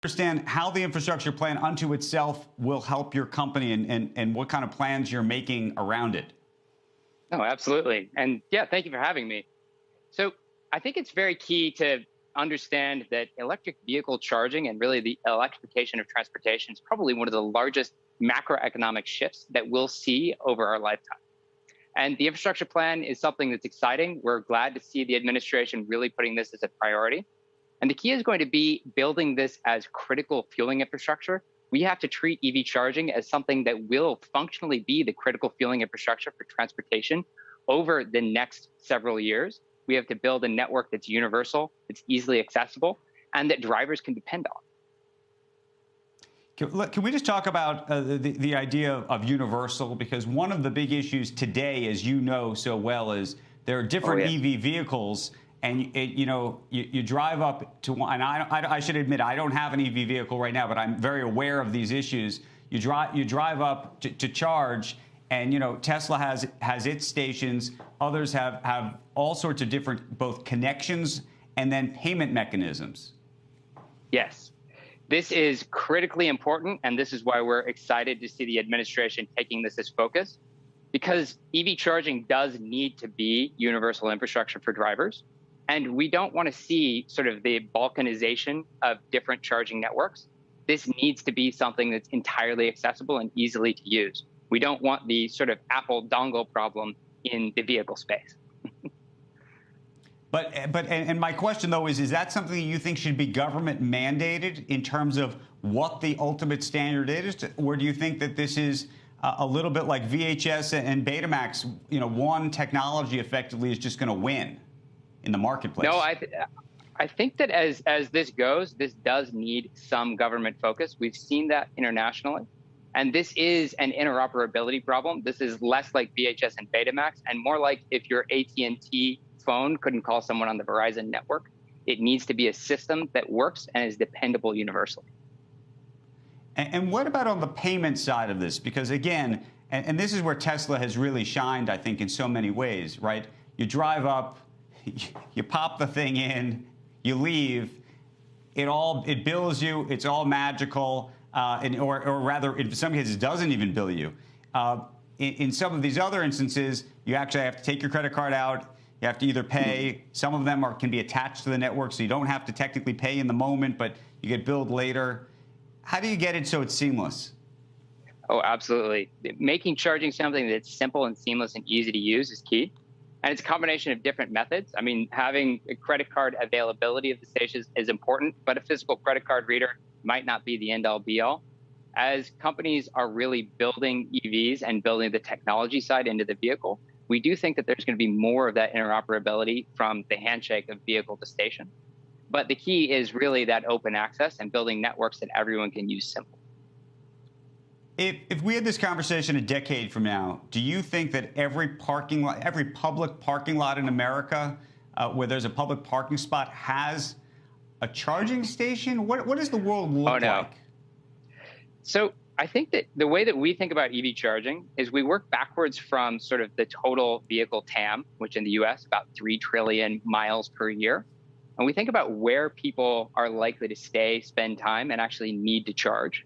Understand how the infrastructure plan unto itself will help your company and what kind of plans you're making around it. No, absolutely. And yeah, thank you for having me. So I think it's very key to understand that electric vehicle charging and really the electrification of transportation is probably one of the largest macroeconomic shifts that we'll see over our lifetime. And the infrastructure plan is something that's exciting. We're glad to see the administration really putting this as a priority. And the key is going to be building this as critical fueling infrastructure. We have to treat EV charging as something that will functionally be the critical fueling infrastructure for transportation over the next several years. We have to build a network that's universal, that's easily accessible, and that drivers can depend on. Can we just talk about the idea of universal? Because one of the big issues today, as you know so well, is there are different EV vehicles. And you drive up to one, and I should admit I don't have an EV vehicle right now, but I'm very aware of these issues. You drive up to charge, and Tesla has its stations. Others have all sorts of different both connections and then payment mechanisms. Yes, this is critically important, and this is why we're excited to see the administration taking this as focus, because EV charging does need to be universal infrastructure for drivers. And we don't want to see sort of the balkanization of different charging networks. This needs to be something that's entirely accessible and easily to use. We don't want the sort of Apple dongle problem in the vehicle space. And my question, though, is that something you think should be government mandated in terms of what the ultimate standard is? Or do you think that this is a little bit like VHS and Betamax, one technology effectively is just going to win in the marketplace? No, I think that as this goes, this does need some government focus. We've seen that internationally. And this is an interoperability problem. This is less like VHS and Betamax and more like if your AT&T phone couldn't call someone on the Verizon network. It needs to be a system that works and is dependable universally. And what about on the payment side of this? Because again, and this is where Tesla has really shined, I think, in so many ways, right? You drive up, you pop the thing in, you leave, it bills you, it's all magical, or rather, in some cases, doesn't even bill you. In some of these other instances, you actually have to take your credit card out, you have to either pay, some of them can be attached to the network, so you don't have to technically pay in the moment, but you get billed later. How do you get it so it's seamless? Oh, absolutely. Making charging something that's simple and seamless and easy to use is key. And it's a combination of different methods. I mean, having a credit card availability of the stations is important, but a physical credit card reader might not be the end-all be-all. As companies are really building EVs and building the technology side into the vehicle, we do think that there's going to be more of that interoperability from the handshake of vehicle to station. But the key is really that open access and building networks that everyone can use simply. If we had this conversation a decade from now, do you think that every public parking lot in America where there's a public parking spot has a charging station? What does the world look like? So I think that the way that we think about EV charging is we work backwards from sort of the total vehicle TAM, which in the US, about 3 trillion miles per year. And we think about where people are likely to stay, spend time, and actually need to charge.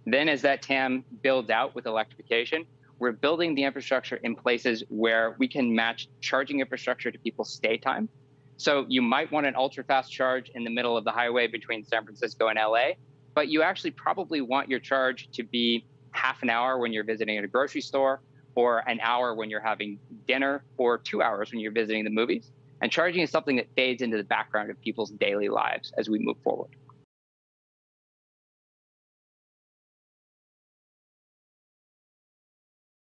Then as that TAM builds out with electrification, we're building the infrastructure in places where we can match charging infrastructure to people's stay time. So you might want an ultra-fast charge in the middle of the highway between San Francisco and LA, but you actually probably want your charge to be half an hour when you're visiting at a grocery store, or an hour when you're having dinner, or 2 hours when you're visiting the movies. And charging is something that fades into the background of people's daily lives as we move forward.